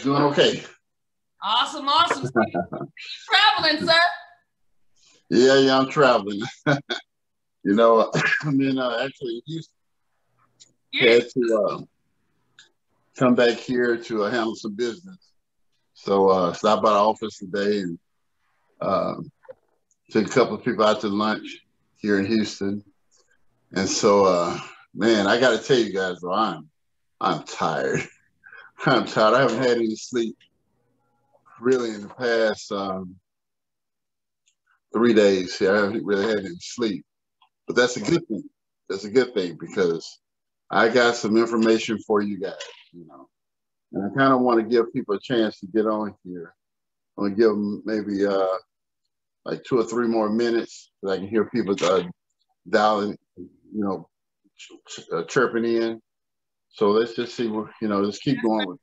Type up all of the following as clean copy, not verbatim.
doing okay. Awesome, awesome. So you traveling, sir? Yeah, I'm traveling. You know, actually, Houston had to come back here to handle some business. So stopped by the office today and took a couple of people out to lunch here in Houston. And so, man, I got to tell you guys, though, I'm tired. I'm tired. I haven't had any sleep really in the past 3 days. Yeah, I haven't really had any sleep, but that's a good thing. That's a good thing because I got some information for you guys, you know, and I kind of want to give people a chance to get on here. I'm gonna give them maybe like 2 or 3 more minutes so I can hear people dialing, you know, chirping in. So let's just see what, you know, let's keep going with.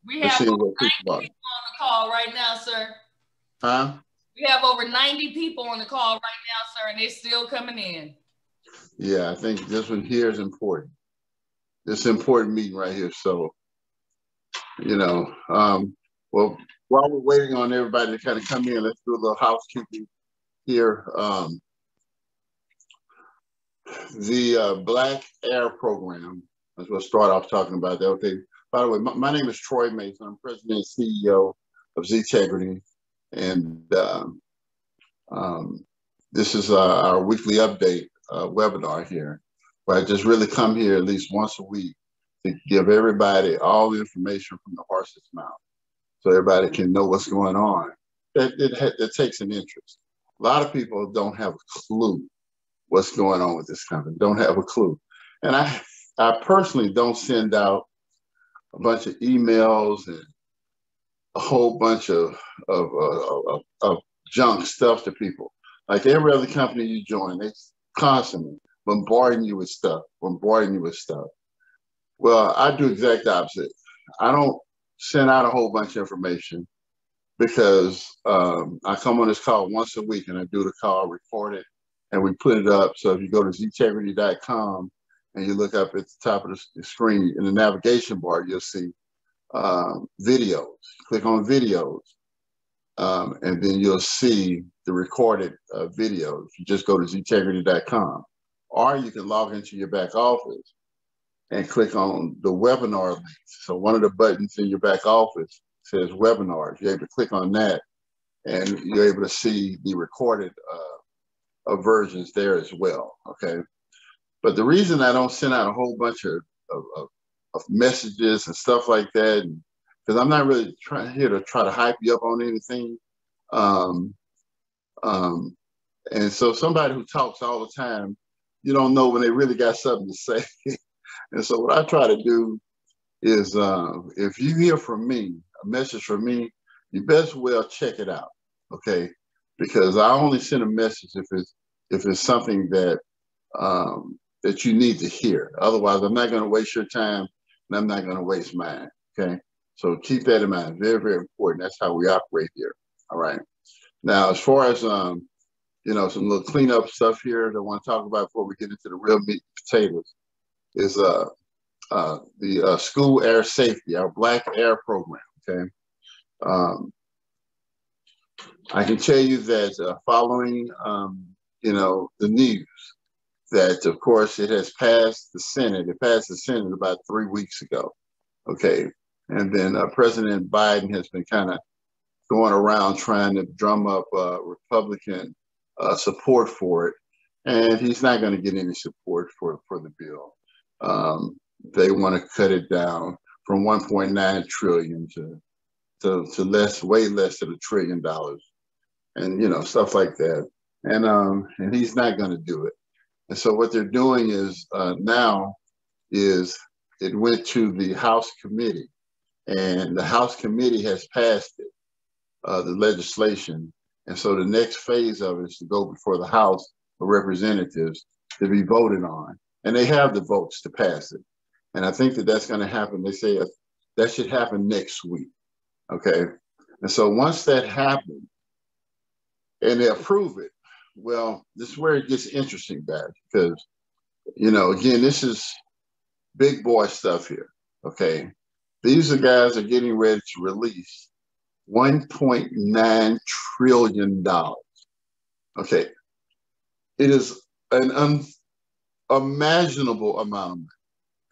We have over 90 people on the call right now, sir. Huh? We have over 90 people on the call right now, sir, and they're still coming in. Yeah, I think this one here is important. This is an important meeting right here. So, you know, well, while we're waiting on everybody to kind of come in, let's do a little housekeeping here. The Black Air Program, as we'll start off talking about that. Okay, by the way, my name is Troy Mason. I'm president and CEO of Ztegrity. And this is our weekly update webinar here, where I just really come here at least once a week to give everybody all the information from the horse's mouth so everybody can know what's going on. That takes an interest. A lot of people don't have a clue what's going on with this company, don't have a clue. And I personally don't send out a bunch of emails and a whole bunch of junk stuff to people. Like every other company you join, they constantly bombarding you with stuff. Well, I do exact opposite. I don't send out a whole bunch of information because I come on this call once a week and I do the call, record it, and we put it up. So if you go to ztegrity.com and you look up at the top of the screen in the navigation bar, you'll see videos. Click on videos, and then you'll see the recorded videos. You just go to ztegrity.com, or you can log into your back office and click on the webinar links. So one of the buttons in your back office says webinars. You're able to click on that, and you're able to see the recorded versions there as well. Okay, but the reason I don't send out a whole bunch of messages and stuff like that, because I'm not really here to try to hype you up on anything. And so somebody who talks all the time, you don't know when they really got something to say. And so what I try to do is if you hear from me, a message from me, you best well check it out, okay? Because I only send a message if it's something that that you need to hear. Otherwise, I'm not going to waste your time and I'm not going to waste mine, okay? So keep that in mind. Very, very important. That's how we operate here, all right? Now, as far as, you know, some little cleanup stuff here that I want to talk about before we get into the real meat and potatoes is the school air safety, our Black Air Program, okay? I can tell you that following, you know, the news, that of course it has passed the Senate. It passed the Senate about 3 weeks ago, okay? And then President Biden has been kind of going around trying to drum up Republican support for it. And he's not going to get any support for the bill. They want to cut it down from 1.9 trillion to less, way less than $1 trillion, and you know, stuff like that. And he's not going to do it. And so what they're doing is now is it went to the House committee, and the House committee has passed it, the legislation. And so the next phase of it is to go before the House of Representatives to be voted on. And they have the votes to pass it. And I think that that's going to happen. They say that should happen next week, okay? And so once that happens and they approve it, well, this is where it gets interesting, guys, because, you know, again, this is big boy stuff here, okay? These are guys are getting ready to release $1.9 trillion. Okay. It is an unimaginable amount of money.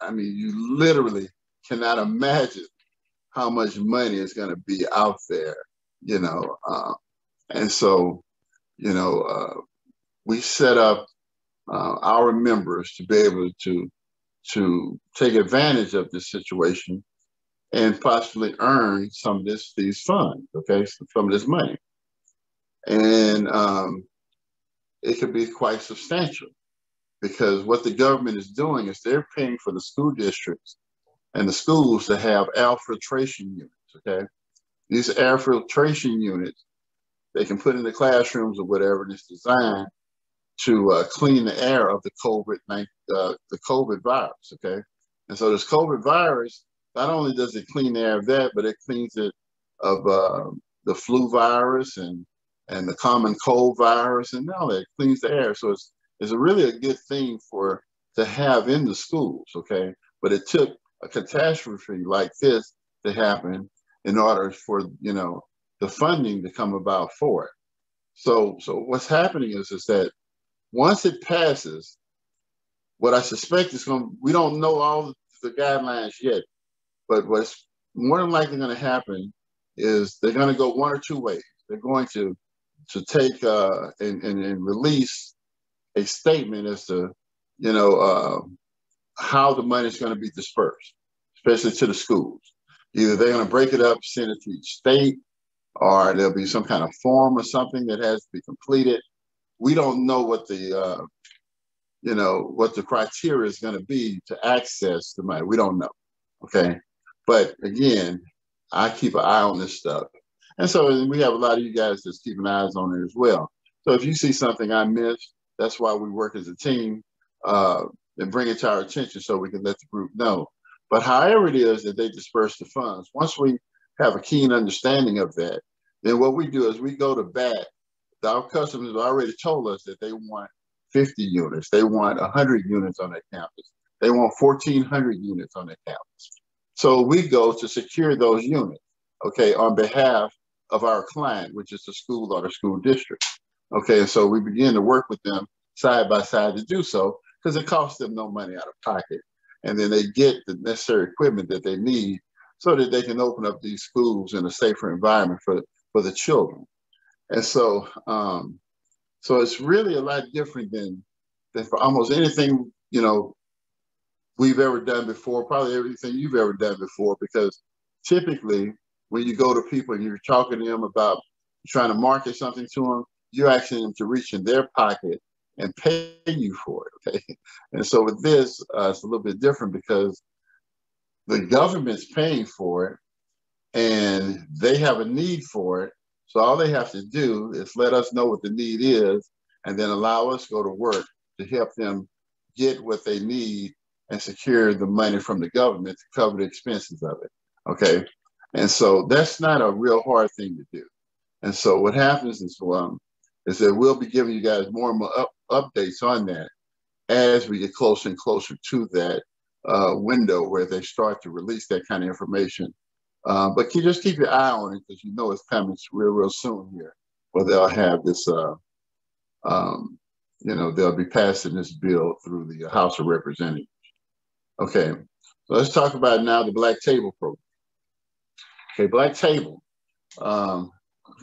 I mean, you literally cannot imagine how much money is going to be out there, you know. And so, you know, we set up our members to be able to take advantage of this situation and possibly earn some of these funds, okay, some of this money. And it could be quite substantial because what the government is doing is they're paying for the school districts and the schools to have air filtration units, okay? These air filtration units, they can put in the classrooms or whatever, and it's designed to clean the air of the COVID virus, okay? And so this COVID virus, not only does it clean the air of that, but it cleans it of the flu virus and the common cold virus and all that. It cleans the air. So it's really a good thing to have in the schools, okay? But it took a catastrophe like this to happen in order for, you know, the funding to come about for it. So what's happening is that once it passes, what I suspect is we don't know all the guidelines yet, but what's more than likely going to happen is they're going to go one or two ways. They're going to take and release a statement as to, you know, how the money is going to be dispersed, especially to the schools. Either they're going to break it up, send it to each state, or there'll be some kind of form or something that has to be completed. We don't know what the, you know, what the criteria is going to be to access the money. We don't know, okay? But again, I keep an eye on this stuff. And so we have a lot of you guys that's keeping eyes on it as well. So if you see something I missed, that's why we work as a team and bring it to our attention so we can let the group know. But however it is that they disperse the funds, once we have a keen understanding of that, then what we do is we go to bat. Our customers have already told us that they want 50 units. They want 100 units on their campus. They want 1,400 units on their campus. So we go to secure those units, okay, on behalf of our client, which is the school or the school district. Okay, and so we begin to work with them side by side to do so because it costs them no money out of pocket. And then they get the necessary equipment that they need so that they can open up these schools in a safer environment for the children. And so, so it's really a lot different than for almost anything, you know, we've ever done before, probably everything you've ever done before, because typically when you go to people and you're talking to them about trying to market something to them, you're asking them to reach in their pocket and pay you for it, okay? And so with this, it's a little bit different because the government's paying for it and they have a need for it. So all they have to do is let us know what the need is and then allow us to go to work to help them get what they need and secure the money from the government to cover the expenses of it, okay? And so that's not a real hard thing to do. And so what happens is that we'll be giving you guys more and more updates on that as we get closer and closer to that window where they start to release that kind of information. But you just keep your eye on it because you know it's coming real soon here, where they'll have this, you know, they'll be passing this bill through the House of Representatives. Okay, so let's talk about now the Black Table program. Okay, Black Table. A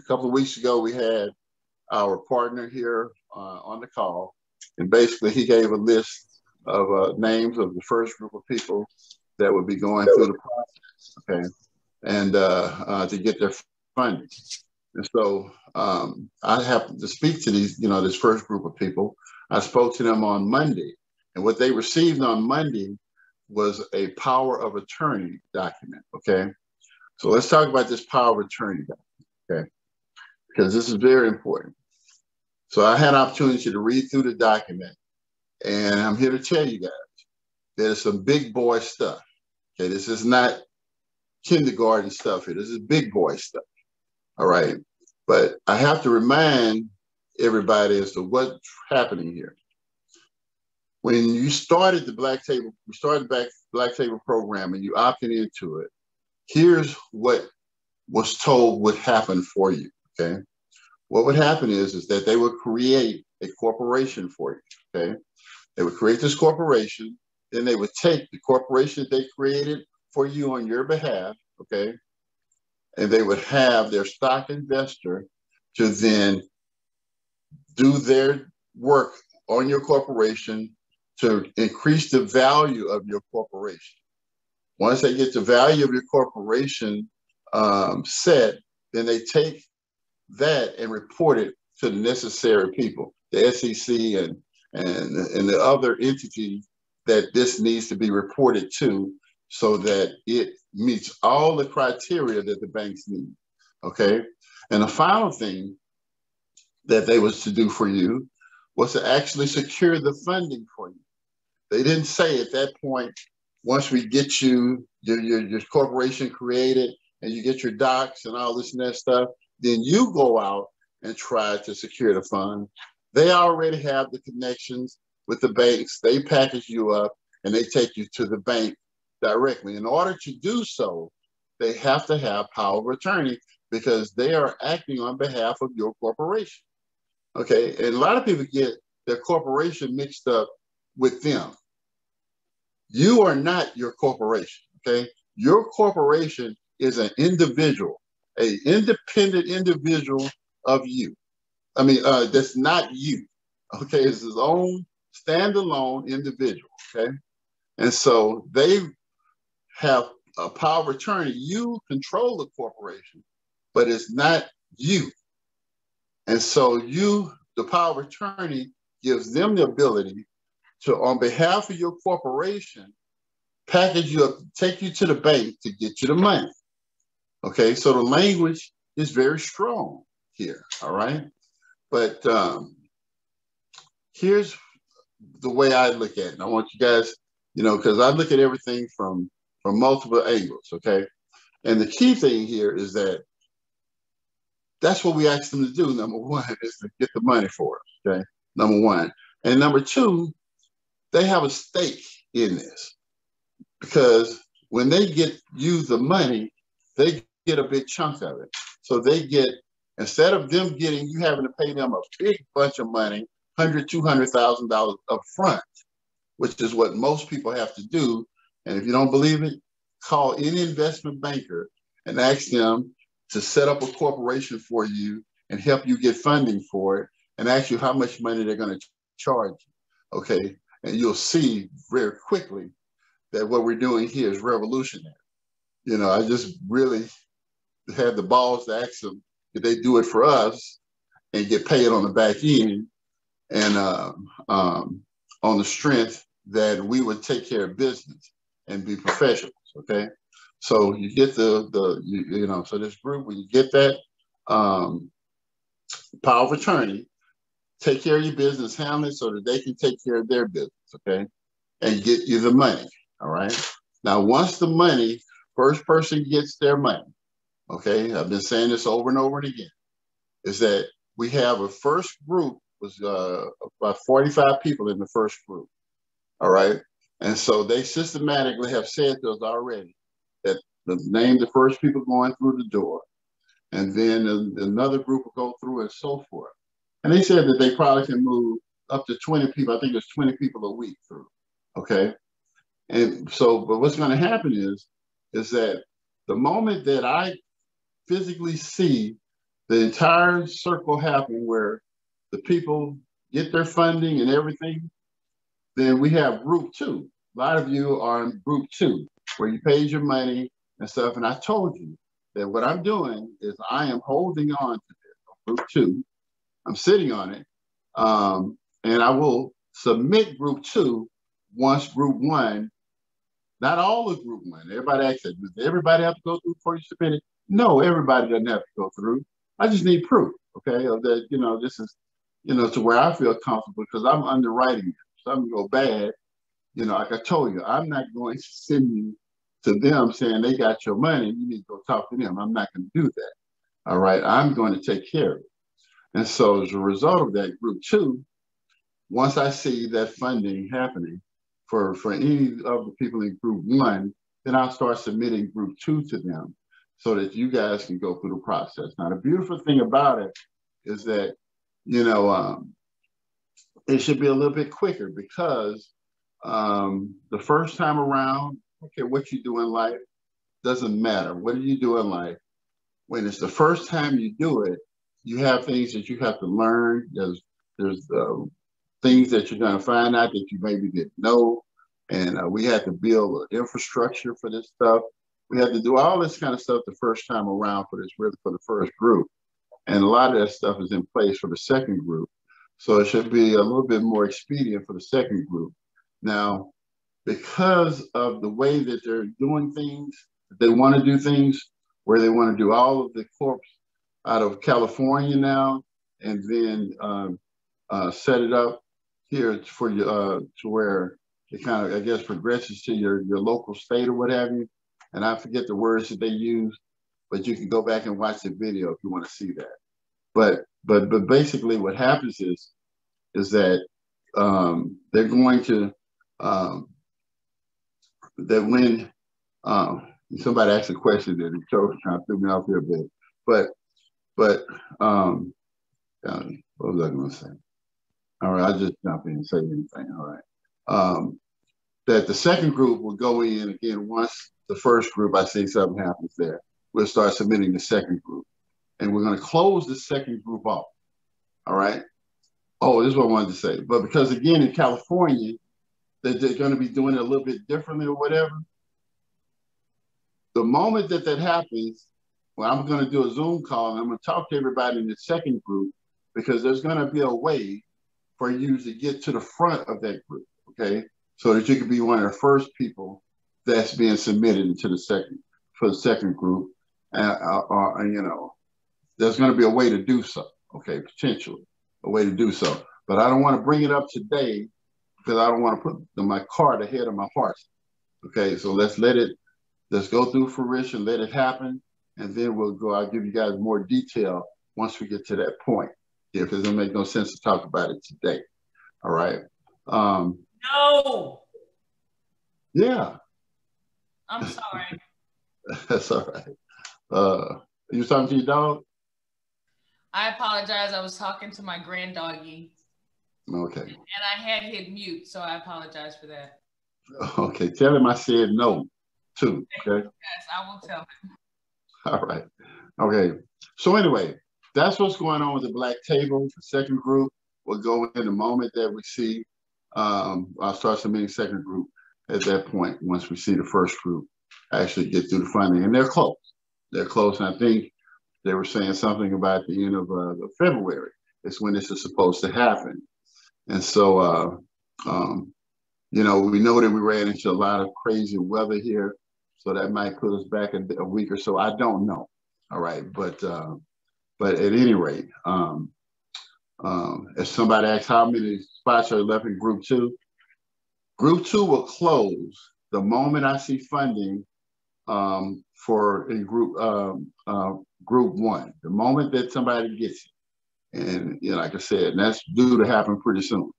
couple of weeks ago, we had our partner here on the call, and basically he gave a list of names of the first group of people that would be going through the process, okay, and to get their funding. And so I happened to speak to these, you know, this first group of people. I spoke to them on Monday, and what they received on Monday was a power of attorney document, okay? So let's talk about this power of attorney document, okay? Because this is very important. So I had an opportunity to read through the document, and I'm here to tell you guys, there's some big boy stuff, okay? This is not kindergarten stuff here. This is big boy stuff, all right? But I have to remind everybody as to what's happening here. When you started the Black Table, we started the Black Table program and you opted into it, here's what was told would happen for you, okay? What would happen is that they would create a corporation for you, okay? They would create this corporation, then they would take the corporation they created for you on your behalf, okay? And they would have their stock investor to then do their work on your corporation to increase the value of your corporation. Once they get the value of your corporation set, then they take that and report it to the necessary people, the SEC and the other entities that this needs to be reported to, so that it meets all the criteria that the banks need, okay? And the final thing that they was to do for you was to actually secure the funding for you. They didn't say at that point, once we get you your corporation created and you get your docs and all this and that stuff, then you go out and try to secure the fund. They already have the connections with the banks. They package you up and they take you to the bank directly. In order to do so, they have to have power of attorney because they are acting on behalf of your corporation. Okay, and a lot of people get their corporation mixed up with them. You are not your corporation, okay? Your corporation is an individual, an independent individual of you. I mean, that's not you, okay? It's his own standalone individual, okay? And so they have a power of attorney. You control the corporation, but it's not you. And so the power of attorney gives them the ability to, on behalf of your corporation, package you up, take you to the bank to get you the money. Okay, so the language is very strong here, all right? But here's the way I look at it. And I want you guys, because I look at everything from multiple angles, okay? And the key thing here is that's what we asked them to do. Number one is to get the money for us, okay? Number one. And number two, they have a stake in this because when they get you the money, they get a big chunk of it. So they get, instead of them getting, you having to pay them a big bunch of money, $100,000, $200,000 up front, which is what most people have to do. And if you don't believe it, call any investment banker and ask them to set up a corporation for you and help you get funding for it and ask you how much money they're going to charge you, okay? And you'll see very quickly that what we're doing here is revolutionary. I just really had the balls to ask them if they do it for us and get paid on the back end and on the strength that we would take care of business and be professionals, okay? So you get so this group, when you get that power of attorney, take care of your business, handle it so that they can take care of their business, okay? And get you the money, all right? Now, once the money, first person gets their money, okay? I've been saying this over and over and again, is that we have a first group, was about 45 people in the first group, all right? And so they systematically have said to us already that name the first people going through the door, and then another group will go through and so forth. And they said that they probably can move up to 20 people. I think it's 20 people a week through, okay? And so, but what's gonna happen is that the moment that I physically see the entire circle happen where the people get their funding and everything, then we have group two. A lot of you are in group two, where you paid your money and stuff. And I told you that what I'm doing is I am holding on to this, group two. I'm sitting on it. And I will submit group two once group one, not all of group one. Everybody asks, does everybody have to go through before you submit it? No, everybody doesn't have to go through. I just need proof, okay, of that, this is, to where I feel comfortable because I'm underwriting it. If something go bad, like I told you, I'm not going to send you to them saying they got your money, you need to go talk to them. I'm not going to do that, all right? I'm going to take care of it. And so as a result of that, group two, once I see that funding happening for any of the people in group one, then I'll start submitting group 2 to them so that you guys can go through the process. Now, the beautiful thing about it is that, you know, it should be a little bit quicker because the first time around, okay, what you do in life doesn't matter. What do you do in life? When it's the first time you do it, you have things that you have to learn. There's things that you're going to find out that you maybe didn't know. And we had to build an infrastructure for this stuff. We had to do all this kind of stuff the first time around for this, really for the first group. And a lot of that stuff is in place for the second group. So it should be a little bit more expedient for the second group. Now, because of the way that they're doing things, they want to do things where they want to do all of the corps out of California now, and then set it up here for you to where it kind of, I guess, progresses to your local state or what have you. And I forget the words that they use, but you can go back and watch the video if you want to see that. But basically what happens is that they're going to, that when somebody asked a question that the coach kind of threw me off here a bit, but what was I going to say? All right, I'll just jump in and say anything. All right. That the second group will go in again once the first group, I see something happens there. We'll start submitting the second group. And we're going to close the second group off. All right. Oh, this is what I wanted to say. But because, again, in California, they're going to be doing it a little bit differently or whatever. The moment that happens, well, I'm going to do a Zoom call and I'm going to talk to everybody in the second group because there's going to be a way for you to get to the front of that group, okay? So that you can be one of the first people that's being submitted into the second group. You know, there's going to be a way to do so, okay, potentially a way to do so. But I don't want to bring it up today because I don't want to put my cart ahead of my horse, okay? So let's go through fruition, let it happen, and then I'll give you guys more detail once we get to that point. Yeah, because it'll make no sense to talk about it today. All right. No. Yeah. I'm sorry. That's all right. You talking to your dog? I apologize. I was talking to my granddoggy. Okay. And I had hit mute, so I apologize for that. Okay. Tell him I said no, too. Okay. Yes, I will tell him. All right. Okay. So anyway, that's what's going on with the black table. The second group will go in the moment that we see. I'll start submitting second group at that point once we see the first group actually get through the funding. And they're close. They're close. And I think they were saying something about the end of February. It's when this is supposed to happen. And so, you know, we know that we ran into a lot of crazy weather here. So that might put us back a week or so. I don't know. All right. But at any rate, if somebody asks how many spots are left in group 2, group 2 will close the moment I see funding for in group 1, the moment that somebody gets it. And you know, like I said, and that's due to happen pretty soon.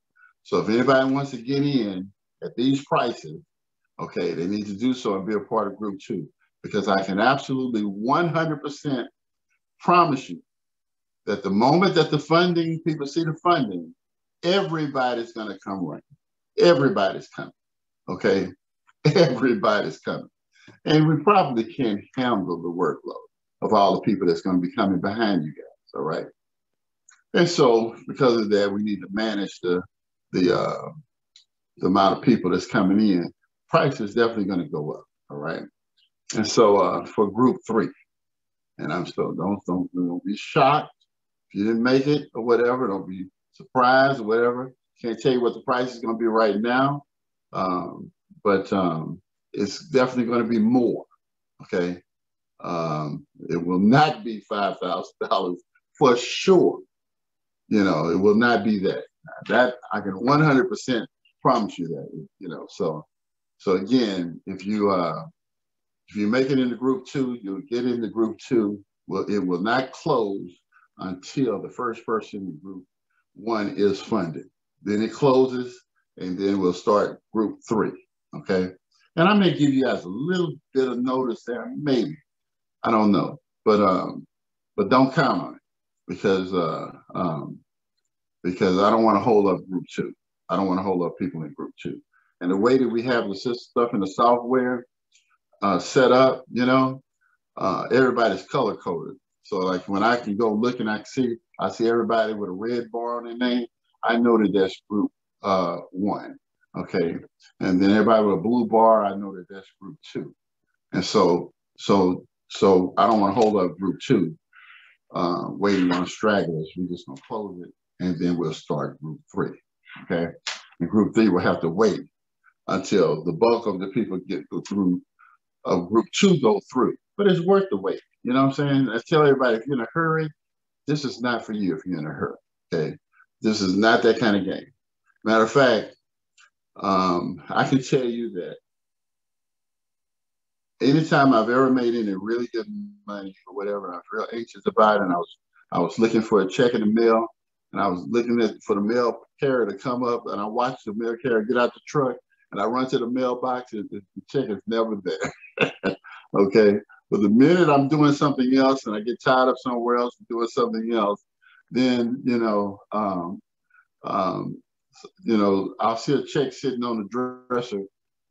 So if anybody wants to get in at these prices, okay, they need to do so and be a part of group 2, because I can absolutely 100% promise you that the moment that the funding, people see the funding, everybody's going to come running. Everybody's coming, okay? Everybody's coming. And we probably can't handle the workload of all the people that's going to be coming behind you guys, all right? And so because of that, we need to manage the amount of people that's coming in. Price is definitely going to go up, all right? And so for group 3, and I'm still, don't be shocked if you didn't make it or whatever. Don't be surprised or whatever. Can't tell you what the price is going to be right now, but it's definitely going to be more. Okay, it will not be $5,000 for sure. You know, it will not be that. That I can 100% promise you that. You know, so again, if you make it into group 2, you'll get into group 2. Well, it will not close until the first person in group 1 is funded. Then it closes, and then we'll start group 3. Okay. And I may give you guys a little bit of notice there, maybe. I don't know. But don't count on it because I don't want to hold up group 2. I don't want to hold up people in group 2. And the way that we have the stuff in the software set up, you know, everybody's color coded. So like when I can go look and I see everybody with a red bar on their name, I know that that's group 1. Okay. And then everybody with a blue bar, I know that that's group 2. And so I don't want to hold up group 2 waiting on stragglers. We're just gonna close it and then we'll start group 3. Okay. And group 3 will have to wait until the bulk of the people go through group 2 go through. But it's worth the wait. You know what I'm saying? I tell everybody, if you're in a hurry, this is not for you if you're in a hurry. Okay. This is not that kind of game. Matter of fact, I can tell you that anytime I've ever made any really good money or whatever, I was real anxious about it, and I was looking for a check in the mail, and I was looking for the mail carrier to come up, and I watched the mail carrier get out the truck, and I run to the mailbox, and the check is never there. Okay, but the minute I'm doing something else, and I get tired of somewhere else and doing something else, then I'll see a check sitting on the dresser,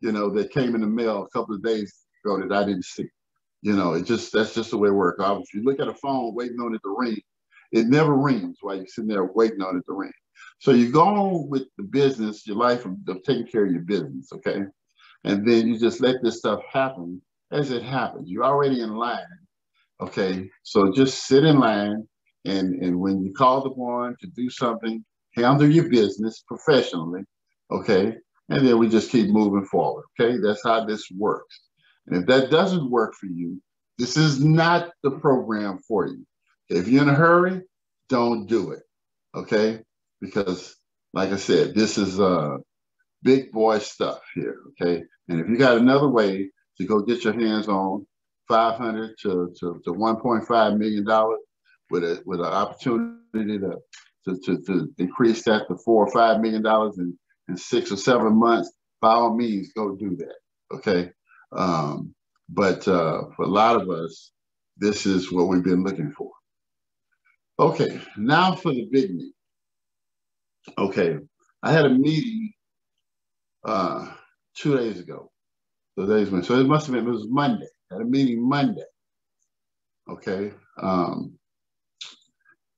that came in the mail a couple of days ago that I didn't see. That's just the way it works. If you look at a phone waiting on it to ring, it never rings while you're sitting there waiting on it to ring. So you go on with the business, your life of taking care of your business, okay? And then you just let this stuff happen as it happens. You're already in line, okay? So just sit in line, and when you call upon to do something, handle your business professionally, okay? And then we just keep moving forward, okay? That's how this works. And if that doesn't work for you, this is not the program for you. If you're in a hurry, don't do it, okay? Because like I said, this is big boy stuff here, okay? And if you got another way to go get your hands on $500 to $1.5 million with an opportunity to increase that to $4 or $5 million in 6 or 7 months, by all means, go do that, okay? But for a lot of us, this is what we've been looking for. Okay, now for the big meeting. Okay, I had a meeting 2 days ago. So it must have been, it was Monday. I had a meeting Monday. Okay,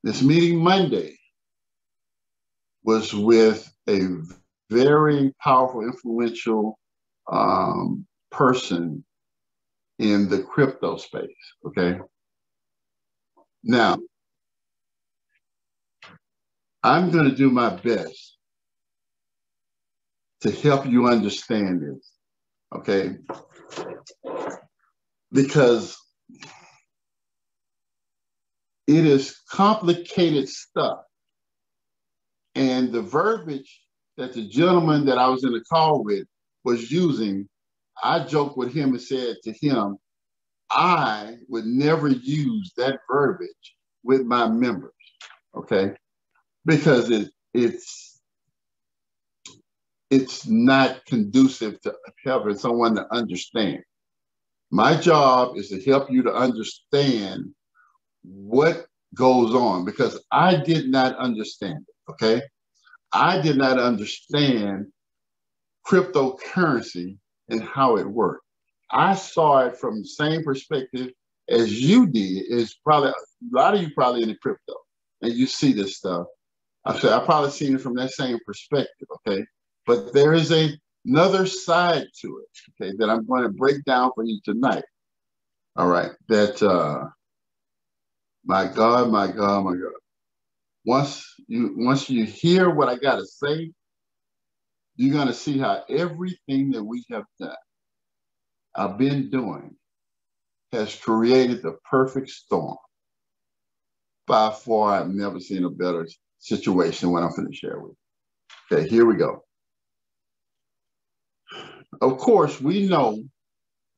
this meeting Monday was with a very powerful, influential person in the crypto space, okay? Now, I'm gonna do my best to help you understand this, okay? Because it is complicated stuff. And the verbiage that the gentleman that I was in the call with was using, I joked with him and said to him, I would never use that verbiage with my members, okay? Because it's not conducive to helping someone to understand. My job is to help you to understand what goes on, because I did not understand it, okay? I did not understand cryptocurrency and how it worked. I saw it from the same perspective as you did. It's probably, a lot of you probably in the crypto, and you see this stuff. I've probably seen it from that same perspective, okay? But there is another side to it, okay, that I'm going to break down for you tonight. All right, that, my God, my God, my God. Once you hear what I got to say, you're going to see how everything that we have done, I've been doing, has created the perfect storm. By far, I've never seen a better situation when I'm going to share with you. Okay, here we go. Of course, we know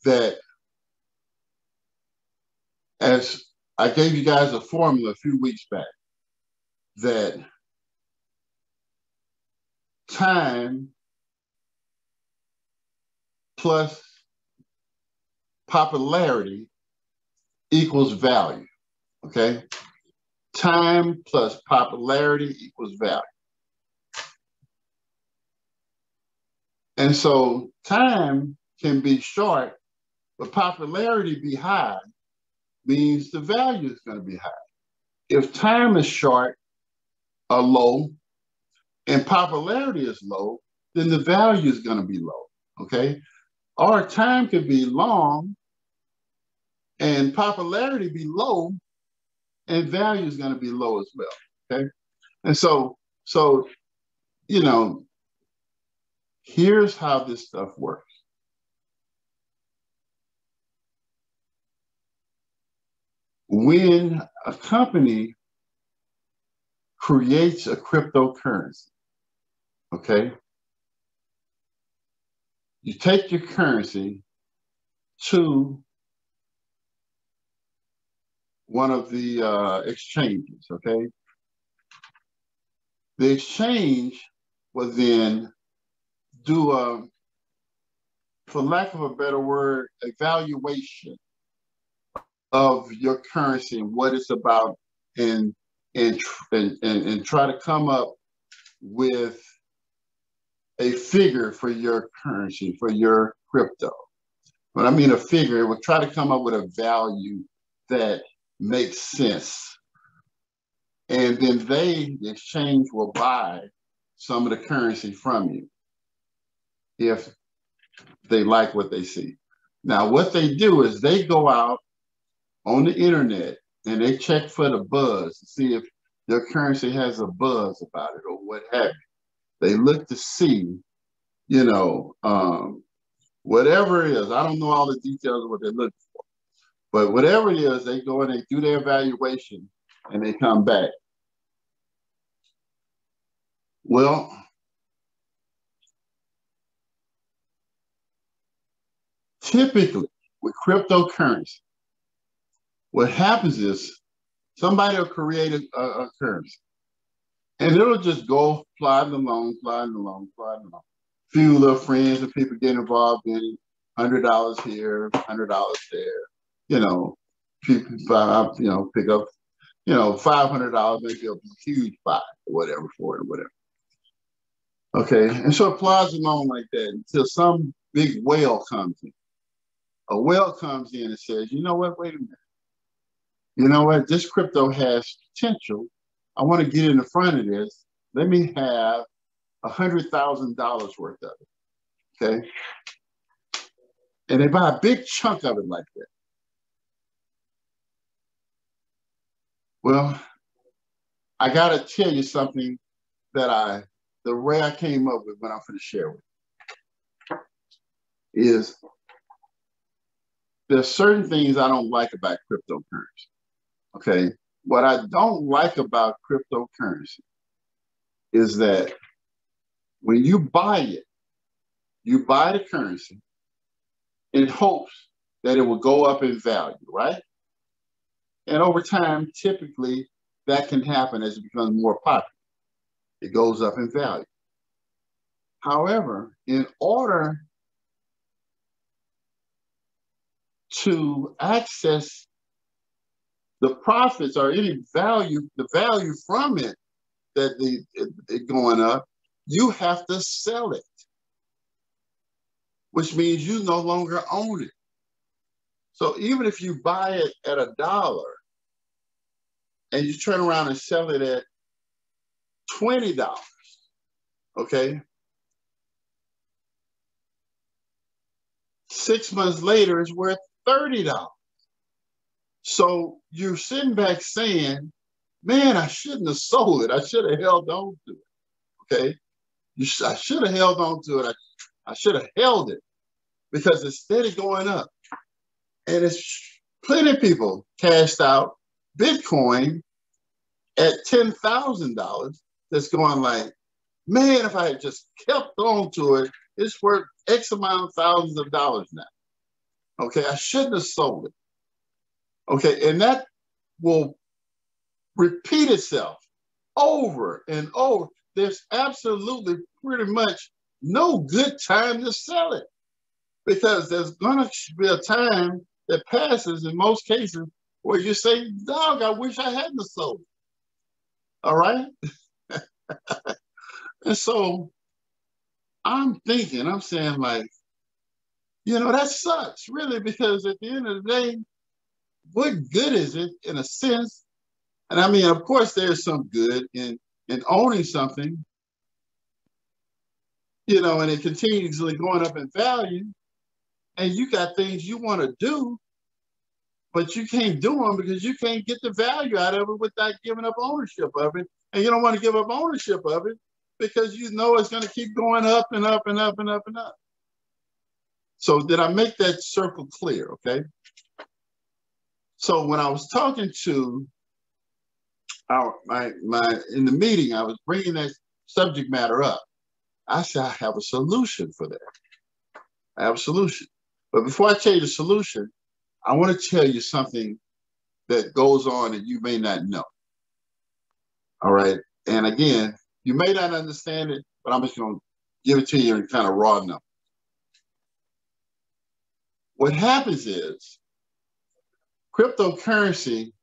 that, as I gave you guys a formula a few weeks back, that time plus popularity equals value, okay? Time plus popularity equals value. And so time can be short, but popularity be high, means the value is going to be high. If time is short or low and popularity is low, then the value is going to be low, okay? Or time could be long and popularity be low and value is going to be low as well, okay? And so, you know, here's how this stuff works. When a company creates a cryptocurrency, okay, you take your currency to one of the exchanges, okay? The exchange will then do a, for lack of a better word, evaluation of your currency and what it's about, and try to come up with a figure for your currency, for your crypto. When I mean a figure, it will try to come up with a value that makes sense. And then the exchange will buy some of the currency from you if they like what they see. Now, what they do is they go out on the internet and they check for the buzz to see if your currency has a buzz about it or what have you. They look to see, you know, whatever it is. I don't know all the details of what they're looking for, but whatever it is, they go and they do their evaluation and they come back. Well, typically with cryptocurrency, what happens is somebody will create a currency and it'll just go flying along. A few little friends and people get involved in it, $100 here, $100 there, you know, people, you know, pick up, you know, $500, maybe a huge buy or whatever for it or whatever. Okay, and so it plods along like that until some big whale comes in. A whale comes in and says, you know what, wait a minute. You know what, this crypto has potential. I want to get in the front of this. Let me have $100,000 worth of it, okay? And they buy a big chunk of it like that. Well, I got to tell you something that the way I came up with what I'm going to share with you is there's certain things I don't like about cryptocurrency, okay? What I don't like about cryptocurrency is that when you buy it, you buy the currency in hopes that it will go up in value, right? And over time, typically, that can happen as it becomes more popular. It goes up in value. However, in order to access the profits or any value, the value from it that it going up, you have to sell it, which means you no longer own it. So even if you buy it at $1 and you turn around and sell it at $20, okay? 6 months later, it's worth $30. So you're sitting back saying, man, I shouldn't have sold it. I should have held on to it, okay? I should have held on to it. I should have held it because it's steady going up. And it's plenty of people cashed out Bitcoin at $10,000 that's going like, man, if I had just kept on to it, it's worth X amount of thousands of dollars now. Okay, I shouldn't have sold it. Okay, and that will repeat itself over and over. There's absolutely pretty much no good time to sell it. Because there's going to be a time that passes in most cases where you say, dog, I wish I hadn't sold. All right? And so I'm thinking, I'm saying like, you know, that sucks really, because at the end of the day, what good is it in a sense? And I mean, of course, there's some good in owning something, you know, and it continuously going up in value. And you got things you want to do, but you can't do them because you can't get the value out of it without giving up ownership of it. And you don't want to give up ownership of it because you know it's going to keep going up and up and up and up and up. So did I make that circle clear? Okay. So when I was talking to in the meeting, I was bringing that subject matter up. I said, I have a solution for that. I have a solution. But before I tell you the solution, I want to tell you something that goes on that you may not know. All right. And again, you may not understand it, but I'm just going to give it to you in kind of raw numbers. What happens is cryptocurrency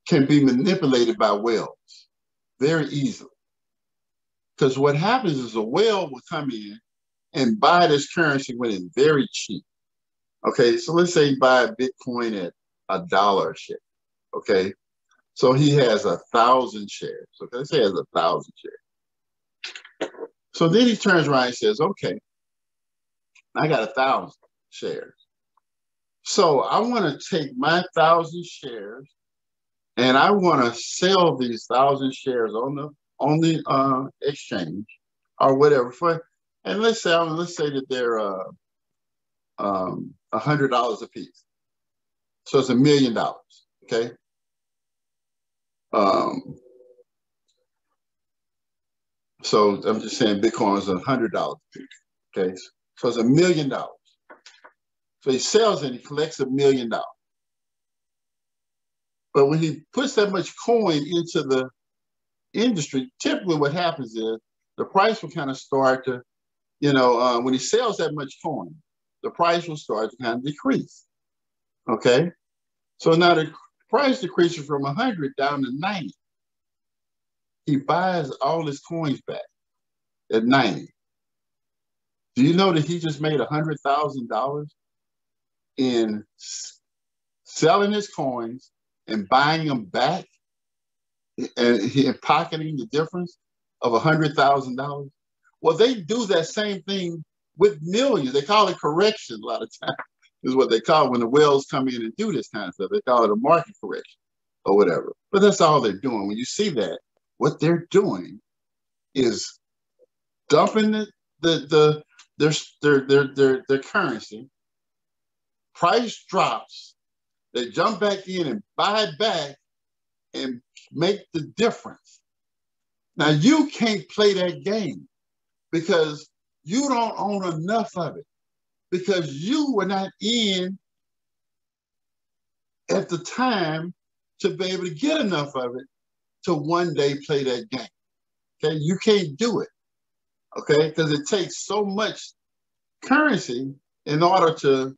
can be manipulated by whales very easily. Because what happens is a whale will come in and buy this currency when it's very cheap. Okay, so let's say you buy a Bitcoin at $1 a share. Okay, so he has 1,000 shares. Okay, let's say he has 1,000 shares. So then he turns around and says, okay, I got 1,000 shares. So I want to take my 1,000 shares and I want to sell these 1,000 shares on the exchange or whatever for, and let's say that they're $100 a piece. So it's $1 million. Okay. So I'm just saying Bitcoin is $100 a piece. Okay. So it's $1 million. So he sells it, he collects $1 million. But when he puts that much coin into the industry, typically what happens is the price will kind of start to, you know, when he sells that much coin, the price will start to kind of decrease. Okay. So now the price decreases from 100 down to 90. He buys all his coins back at 90. Do you know that he just made $100,000 in selling his coins and buying them back and pocketing the difference of $100,000? Well, they do that same thing with millions. They call it correction a lot of times, is what they call it when the whales come in and do this kind of stuff. They call it a market correction or whatever. But that's all they're doing. When you see that, what they're doing is dumping their currency. Price drops. They jump back in and buy it back and make the difference. Now, you can't play that game because you don't own enough of it, because you were not in at the time to be able to get enough of it to one day play that game. Okay, you can't do it. Okay, because it takes so much currency in order to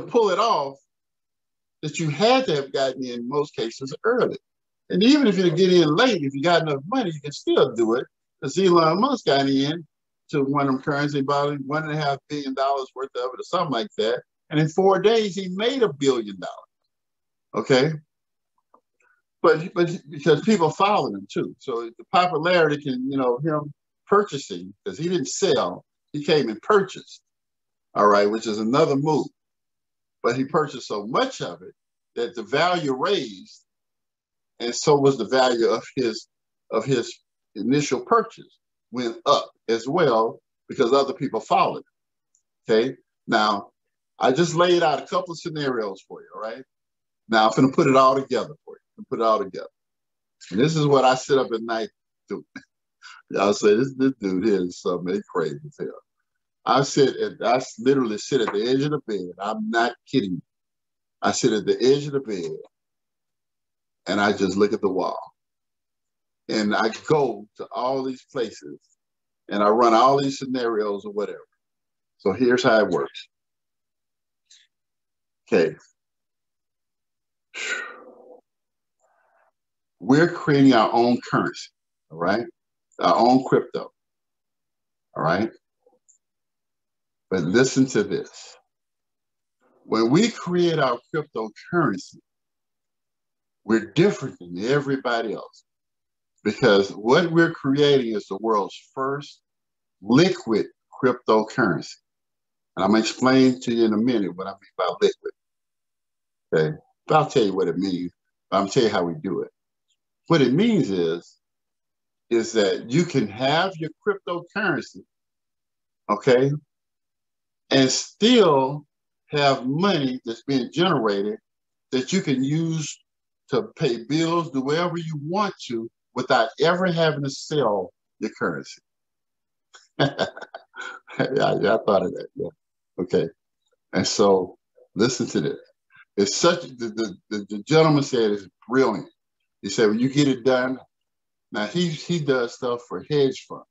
pull it off that you had to have gotten in most cases early. And even if you get in late, if you got enough money, you can still do it. Because Elon Musk got in to one of them currency, about $1.5 billion worth of it or something like that. And in 4 days, he made $1 billion. Okay. But because people followed him too. So the popularity can, you know, him purchasing, because he didn't sell, he came and purchased. All right, which is another move. But he purchased so much of it that the value raised, and so was the value of his initial purchase went up as well because other people followed it. Okay. Now, I just laid out a couple of scenarios for you. All right. Now I'm going to put it all together for you. Put it all together. And this is what I sit up at night doing. Y'all say this dude here is something crazy as hell. I literally sit at the edge of the bed. I'm not kidding you. I sit at the edge of the bed and I just look at the wall. And I go to all these places and I run all these scenarios or whatever. So here's how it works. Okay. We're creating our own currency, all right? Our own crypto, all right? But listen to this. When we create our cryptocurrency, we're different than everybody else because what we're creating is the world's first liquid cryptocurrency. And I'm going to explain to you in a minute what I mean by liquid. Okay? But I'll tell you what it means. But I'm going to tell you how we do it. What it means is that you can have your cryptocurrency, okay, and still have money that's being generated that you can use to pay bills, do whatever you want to without ever having to sell your currency. Yeah, I thought of that. Yeah. Okay. And so listen to this. It's such the gentleman said it's brilliant. He said, when you get it done, now he does stuff for hedge funds.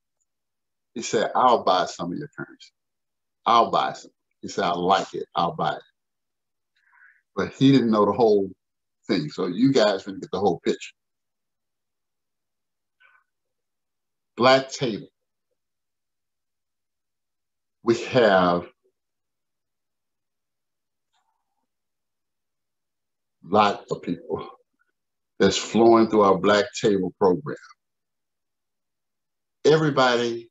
He said, I'll buy some of your currency. I'll buy some. He said, I like it. I'll buy it. But he didn't know the whole thing. So you guys can get the whole picture. Black table. We have lots of people that's flowing through our black table program. Everybody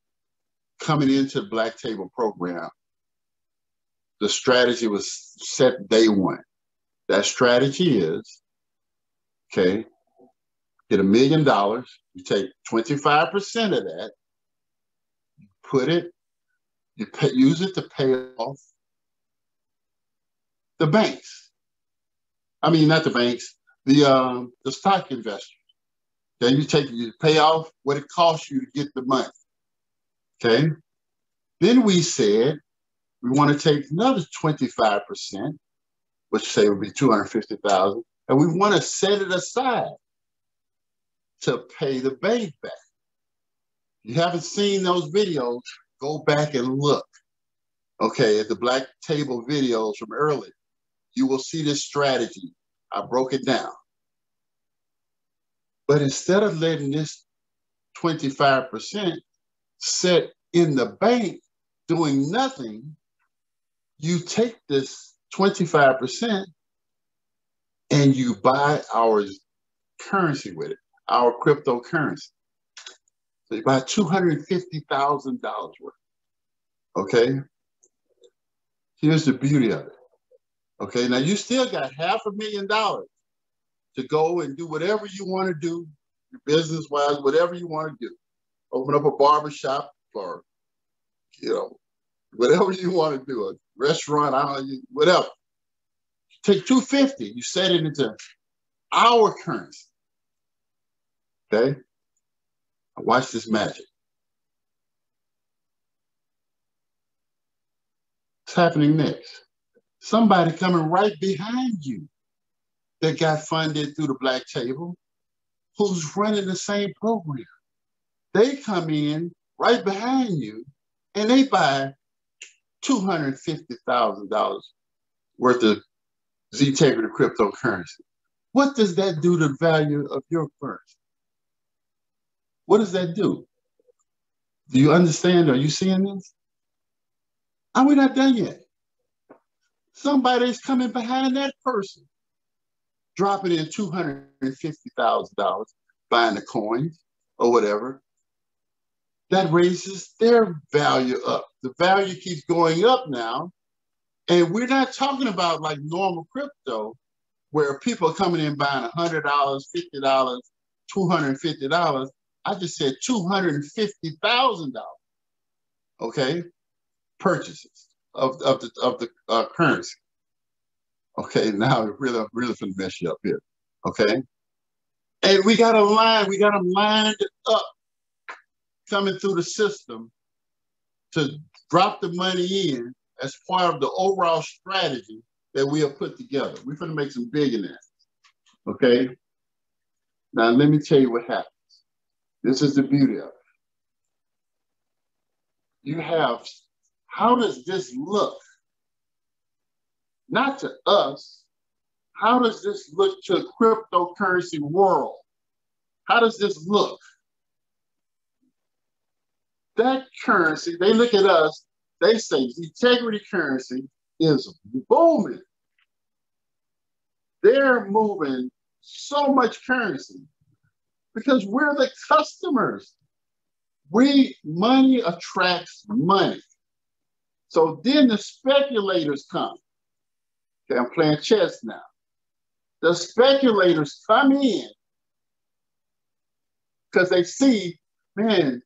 coming into the black table program, the strategy was set day one. That strategy is, okay, get $1 million, you take 25% of that, put it, use it to pay off the banks. I mean, not the banks, the stock investors. Then you pay off what it costs you to get the money. Okay. Then we said we want to take another 25%, which say would be 250,000, and we want to set it aside to pay the bank back. If you haven't seen those videos, go back and look. Okay, at the black table videos from earlier, you will see this strategy. I broke it down. But instead of letting this 25% sit in the bank doing nothing, you take this 25% and you buy our currency with it, our cryptocurrency. So you buy $250,000 worth. Okay? Here's the beauty of it. Okay, now you still got $500,000 to go and do whatever you want to do, business-wise, whatever you want to do. Open up a barbershop or, whatever you want to do, a restaurant, whatever. Take $250,000, you set it into our currency. Okay? Watch this magic. What's happening next? Somebody coming right behind you that got funded through the black table who's running the same program. They come in right behind you and they buy $250,000 worth of Ztegrity cryptocurrency. What does that do to the value of your currency? What does that do? Do you understand? Are you seeing this? Are we not done yet? Somebody's coming behind that person, dropping in $250,000, buying the coins or whatever. That raises their value up. The value keeps going up now. And we're not talking about like normal crypto where people are coming in buying $100, $50, $250. I just said $250,000, okay, purchases of the currency. Okay, now I'm really gonna mess you up here, okay? And we got them lined up coming through the system to drop the money in as part of the overall strategy that we have put together. We're gonna make some billionaires, okay? Now let me tell you what happens. This is the beauty of it. You have how does this look? Not to us. How does this look to the cryptocurrency world? How does this look? That currency, they look at us, they say Ztegrity currency is booming. They're moving so much currency because we're the customers. Money attracts money. So then the speculators come. Okay, I'm playing chess now. The speculators come in because they see, man,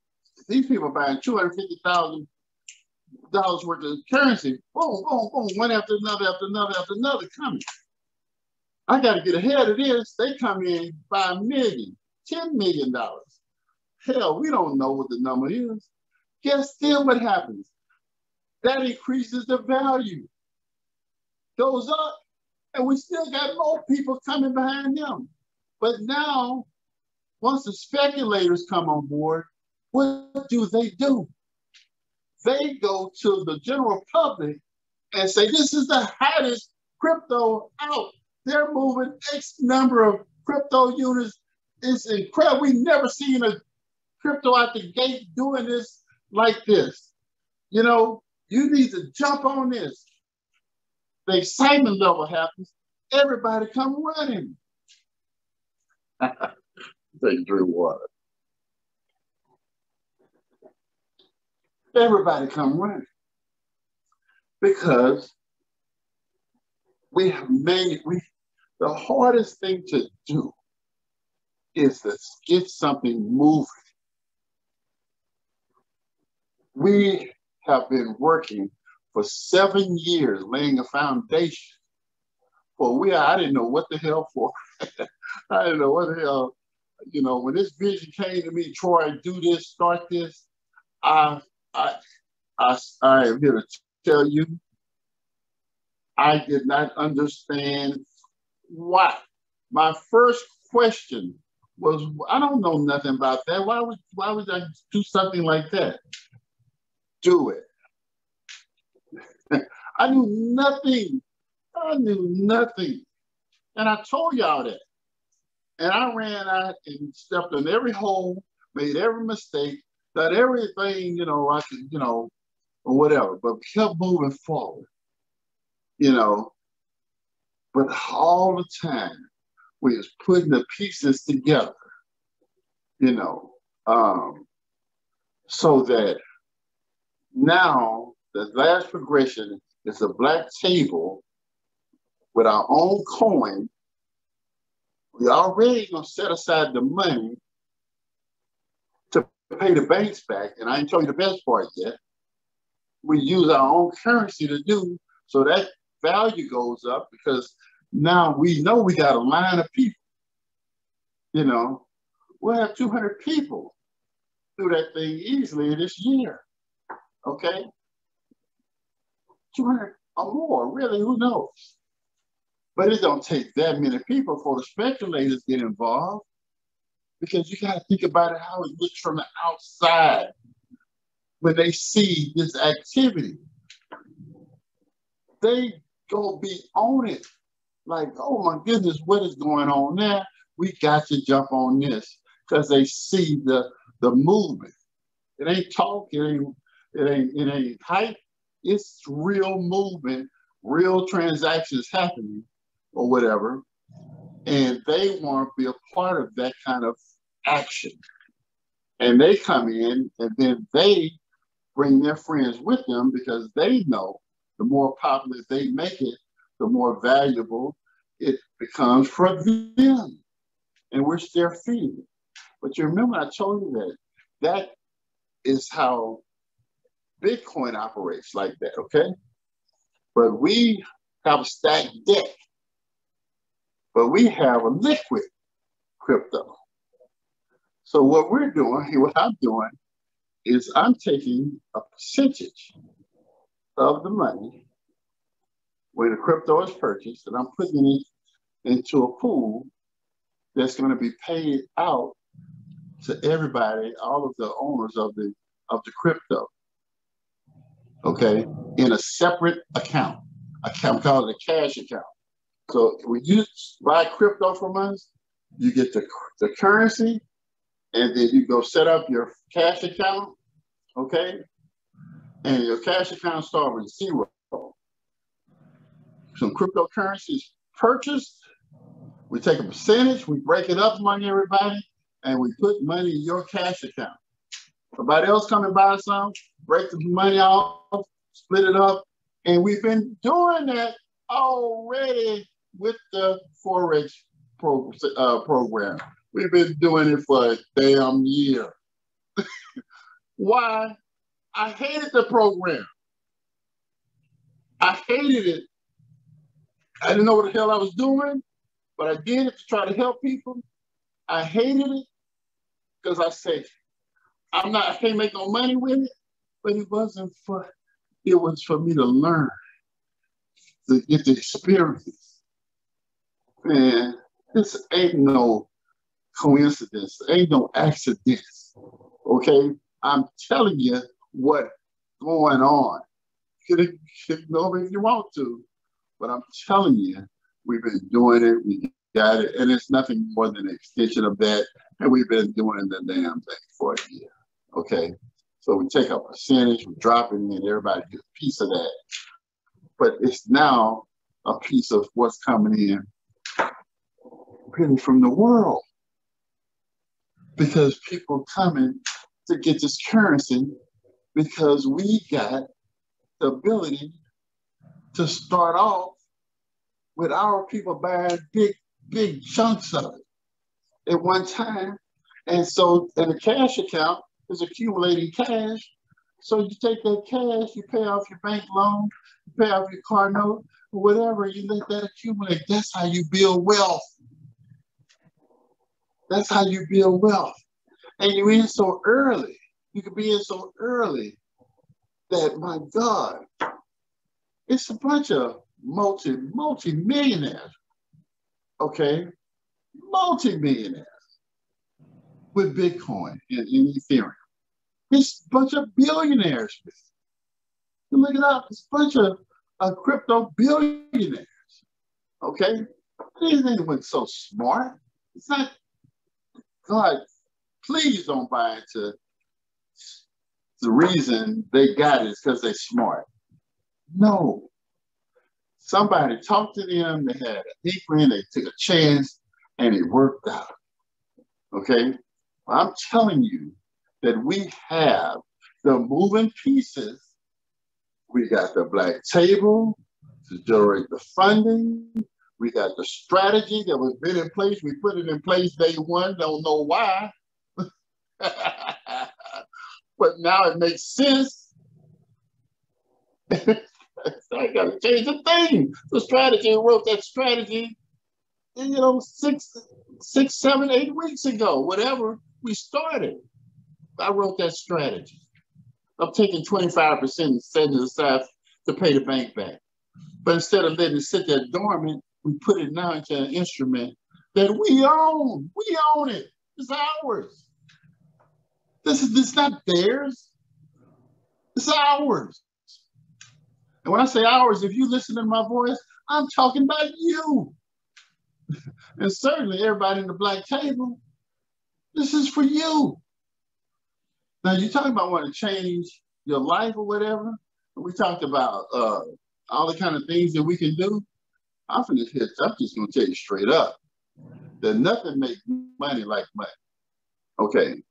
these people are buying $250,000 worth of currency. Boom, boom, boom, one after another coming. I got to get ahead of this. They come in $5 million, $10 million. Hell, we don't know what the number is. Guess still what happens? That increases the value. Goes up, and we still got more people coming behind them. But now, once the speculators come on board, what do? They go to the general public and say, this is the hottest crypto out. They're moving X number of crypto units. It's incredible. We've never seen a crypto out the gate doing this like this. You know, you need to jump on this. The excitement level happens. Everybody come running. They drink water. Everybody come running. Because the hardest thing to do is to get something moving. We have been working for 7 years laying a foundation I didn't know what the hell for. I didn't know what the hell, you know, when this vision came to me, Troy, do this, start this, I am here to tell you, I did not understand why. My first question was, I don't know nothing about that. Why would I do something like that? Do it. I knew nothing. And I told y'all that. And I ran out and stepped in every hole, made every mistake, done everything, you know, I could, you know, or whatever, but kept moving forward, you know. But all the time, we was putting the pieces together, you know, so that now the last progression is a black table with our own coin. We already gonna set aside the money to pay the banks back, and I ain't told you the best part yet. We use our own currency to do, so that value goes up because now we know we got a line of people. You know, we'll have 200 people do that thing easily this year, okay? 200 or more, really, who knows? But it don't take that many people for the speculators get involved, because you got to think about it how it looks from the outside when they see this activity. They go be on it like, oh my goodness, what is going on there? We got to jump on this because they see the movement. It ain't talk, it ain't hype. It's real movement, real transactions happening or whatever. And they want to be a part of that kind of action. And they come in and then they bring their friends with them because they know the more popular they make it, the more valuable it becomes for them, in which they're feeding. But you remember I told you that is how Bitcoin operates like that, okay? But we have a stacked deck, but we have a liquid crypto. So what we're doing, what I'm doing, is I'm taking a percentage of the money when the crypto is purchased, and I'm putting it into a pool that's going to be paid out to everybody, all of the owners of the crypto. okay, in a separate account. I'm calling it a cash account. So when you buy crypto from us, you get the currency, and then you go set up your cash account, okay? And your cash account starts with zero. Some cryptocurrency is purchased. We take a percentage, we break it up among everybody, and we put money in your cash account. Somebody else come and buy some, break the money off, split it up, and we've been doing that already with the Forex program. We've been doing it for a damn year. Why? I hated the program. I hated it. I didn't know what the hell I was doing, but I did it to try to help people. I hated it because I said, I can't make no money with it, but it was for me to learn, to get the experience. Man, this ain't no coincidence, ain't no accidents, okay? I'm telling you what's going on. You can know if you want to, but I'm telling you, we've been doing it, we got it, and it's nothing more than an extension of that, and we've been doing the damn thing for a year, okay? So we take a percentage, we drop it in, everybody gets a piece of that. But it's now a piece of what's coming in really from the world, because people coming to get this currency because we got the ability to start off with our people buying big chunks of it at one time. And so, and the cash account is accumulating cash. So you take that cash, you pay off your bank loan, you pay off your car note, or whatever, you let that accumulate. That's how you build wealth. That's how you build wealth. And you're in so early. You could be in so early that, my God, it's a bunch of multi-millionaires, okay? Multi-millionaires with Bitcoin and Ethereum. It's a bunch of billionaires. You look it up, it's a bunch of crypto billionaires, okay? Anyone so smart. It's not, God, please don't buy into the reason they got it is because they're smart. No. Somebody talked to them, they had a inkling, they took a chance, and it worked out. Okay? I'm telling you that we have the moving pieces. We got the black table to generate the funding. We got the strategy that was been in place. We put it in place day one, don't know why. But now it makes sense. I got to change the thing. The strategy, I wrote that strategy, you know, 6, 7, 8 weeks ago, whatever we started. I wrote that strategy. I'm taking 25% and setting it aside to pay the bank back. But instead of letting it sit there dormant, we put it now into an instrument that we own. We own it. It's ours. This is not theirs. It's ours. And when I say ours, if you listen to my voice, I'm talking about you. And certainly everybody in the black table, this is for you. Now you're talking about wanting to change your life or whatever. We talked about all the kind of things that we can do. I'm just gonna tell you straight up that nothing makes money like money. Okay.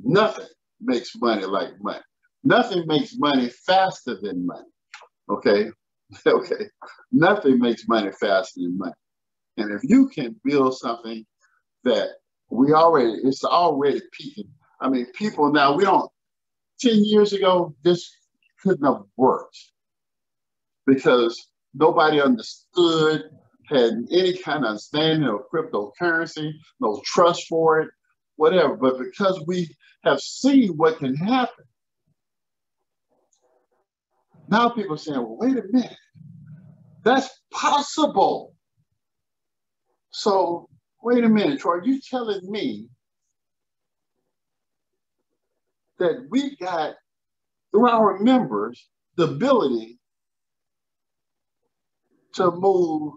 Nothing makes money like money. Nothing makes money faster than money. Okay? Okay. Nothing makes money faster than money. And if you can build something that it's already peaking. I mean, people now, 10 years ago, this couldn't have worked because nobody understood, had any kind of understanding of cryptocurrency, no trust for it, whatever. But because we have seen what can happen, now people are saying, well, wait a minute, that's possible. So wait a minute, Troy, you telling me that we got through our members the ability to move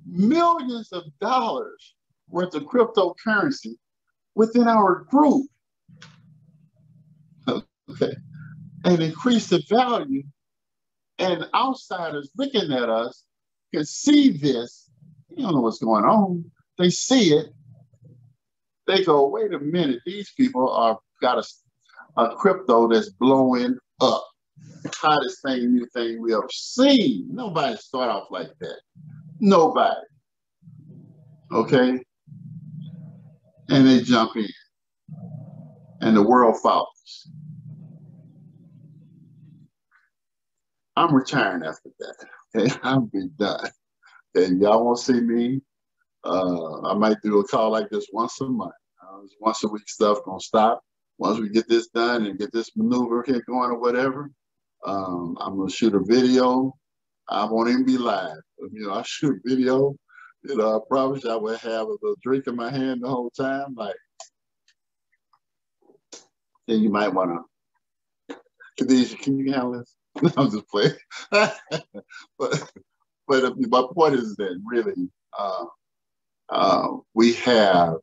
millions of dollars worth of cryptocurrency within our group, okay, and increase the value. And outsiders looking at us can see this. You don't know what's going on. They see it. They go, wait a minute, these people are got a crypto that's blowing up. Hottest thing, new thing we ever seen. Nobody start off like that. Nobody. Okay? And they jump in. And the world follows. I'm retiring after that. Okay? I'll be done. And y'all won't see me. I might do a call like this once a month. This once a week stuff gonna stop. Once we get this done and get this maneuver here going or whatever, I'm gonna shoot a video. I won't even be live. You know, I shoot video. You know, I promise you I will have a little drink in my hand the whole time. Like, then you might wanna, Khadijah, can you handle this? I'm just playing. but my point is that really, we have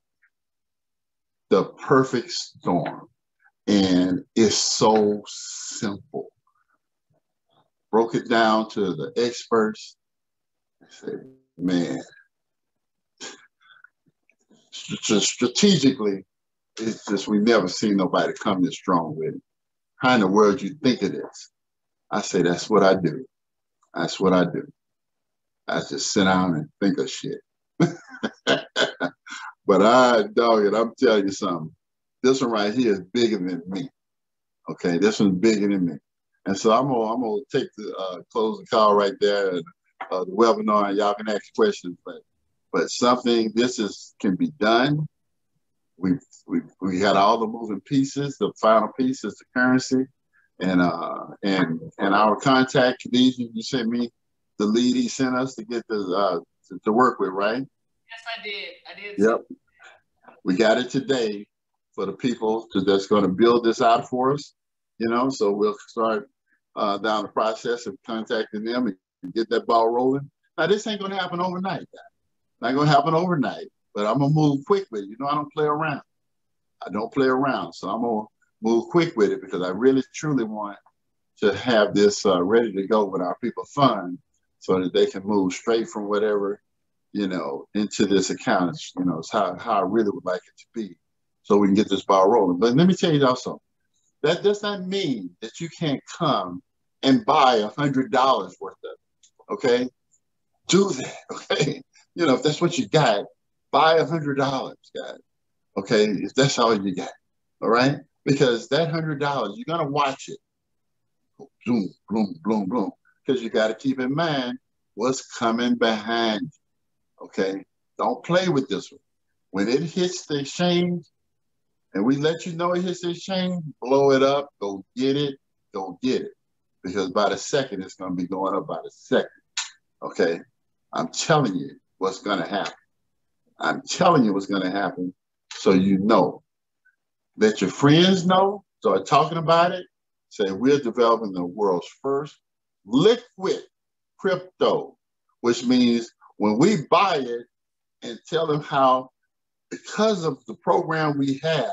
the perfect storm, and it's so simple. Broke it down to the experts. I said, man, strategically, it's just we never seen nobody come this strong with it. How in the world you think it is? I say, that's what I do. That's what I do. I just sit down and think of shit. But dog it, I'm telling you something. This one right here is bigger than me. Okay, this one's bigger than me. And so I'm gonna take the close the call right there, and the webinar, and y'all can ask questions. But something can be done. We had all the moving pieces. The final piece is the currency, and our contact, Khadijah, you sent me the lead he sent us to get the to work with, right? Yes, I did. I did. Yep. We got it today for the people that's going to build this out for us, you know, so we'll start down the process of contacting them and get that ball rolling. Now, this ain't going to happen overnight, guys. Not going to happen overnight, but I'm going to move quick with it. You know, I don't play around. I don't play around. So I'm going to move quick with it because I really, truly want to have this ready to go with our people fund so that they can move straight from whatever, you know, into this account. You know, it's how I really would like it to be so we can get this ball rolling. But let me tell you also, that does not mean that you can't come and buy $100 worth of it, okay? Do that, okay? You know, if that's what you got, buy $100, guys, okay? If that's all you got, all right? Because that $100, you're gonna watch it. Boom, boom, boom, boom. Because you gotta keep in mind what's coming behind you, okay? Don't play with this one. When it hits the exchange, and we let you know it hits the exchange, blow it up, go get it, go get it. Because by the second, it's gonna be going up by the second, okay? I'm telling you what's gonna happen. I'm telling you what's gonna happen so you know. Let your friends know, start talking about it, say we're developing the world's first liquid crypto, which means when we buy it and tell them how, because of the program we have,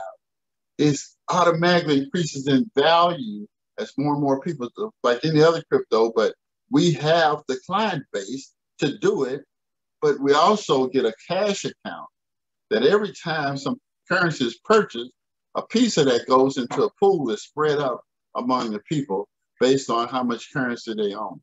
it automatically increases in value as more and more people do, like any other crypto, but we have the client base to do it, but we also get a cash account that every time some currency is purchased, a piece of that goes into a pool that's spread up among the people based on how much currency they own.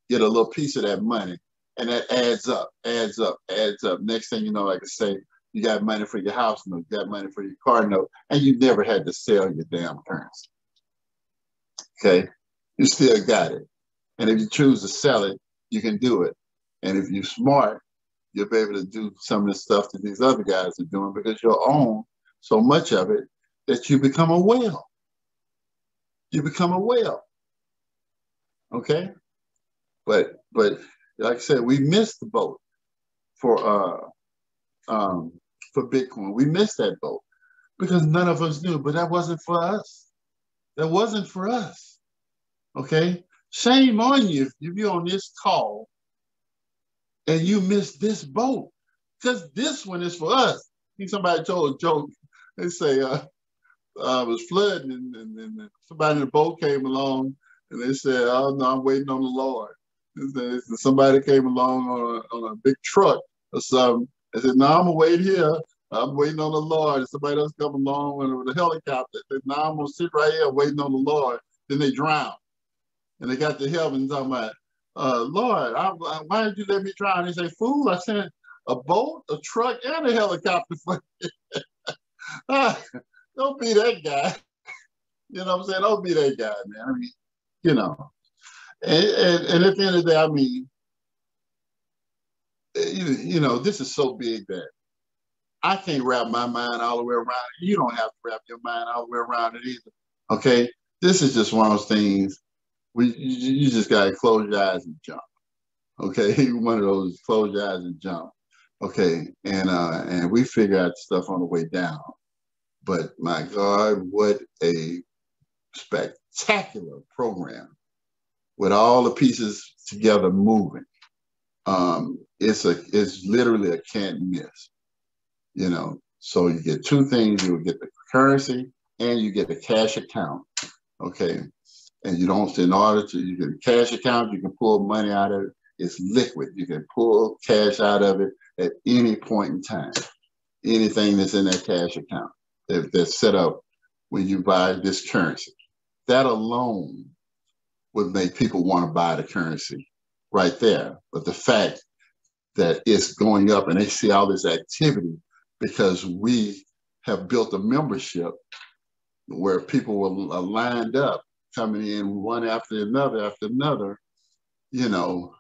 Get a little piece of that money, and that adds up, adds up, adds up. Next thing you know, like I say, you got money for your house note, you got money for your car note, and you never had to sell your damn currency. Okay? You still got it. And if you choose to sell it, you can do it. And if you're smart, you'll be able to do some of the stuff that these other guys are doing because you'll own so much of it that you become a whale. You become a whale. Okay? But like I said, we missed the boat for Bitcoin. We missed that boat because none of us knew, but that wasn't for us. That wasn't for us. Okay? Shame on you if you're on this call and you miss this boat, because this one is for us. I think somebody told a joke. They say, it was flooding and somebody in the boat came along and they said, oh no, I'm waiting on the Lord. And somebody came along on a big truck or something. They said, no, I'm gonna wait here. I'm waiting on the Lord. And somebody else come along with a helicopter. They said, no, I'm gonna sit right here waiting on the Lord. Then they drowned. And they got to heaven talking about, Lord, why did you let me drown? They say, fool, I sent a boat, a truck, and a helicopter for you. Don't be that guy. You know what I'm saying? Don't be that guy, man. I mean, you know. And at the end of the day, I mean, you know, this is so big that I can't wrap my mind all the way around it. You don't have to wrap your mind all the way around it either. Okay? This is just one of those things you just gotta close your eyes and jump. Okay? One of those close your eyes and jump. Okay. And we figure out stuff on the way down. But my God, what a spectacular program with all the pieces together moving. It's literally a can't miss, you know. So you get two things: you get the currency and you get the cash account. Okay. And you don't, in order to, you get a cash account, you can pull money out of it. It's liquid. You can pull cash out of it at any point in time. Anything that's in that cash account that's set up when you buy this currency. That alone would make people want to buy the currency right there. But the fact that it's going up and they see all this activity because we have built a membership where people are lined up, coming in one after another, you know,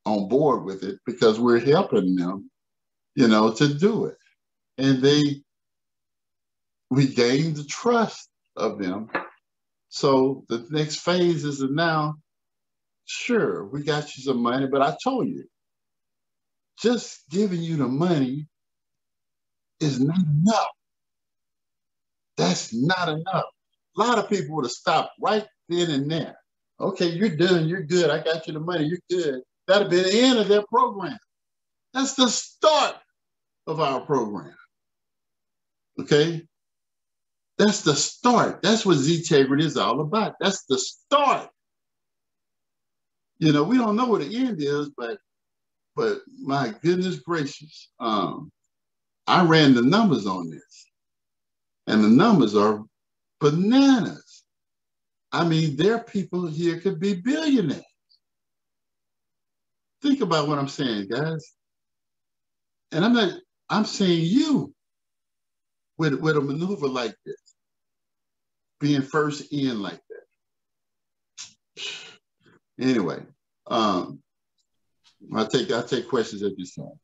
on board with it because we're helping them, you know, to do it. And we gain the trust of them. So the next phase is now, sure, we got you some money, but I told you, just giving you the money is not enough. That's not enough. A lot of people would have stopped right then and there. Okay, you're done, you're good. I got you the money, you're good. That'll be the end of their program. That's the start of our program. Okay? That's the start. That's what Ztegrity is all about. That's the start. You know, we don't know what the end is, but my goodness gracious, I ran the numbers on this, and the numbers are bananas. I mean, there are people here could be billionaires. Think about what I'm saying, guys. And I'm saying you with a maneuver like this, being first in like that. Anyway, I'll take questions at this time.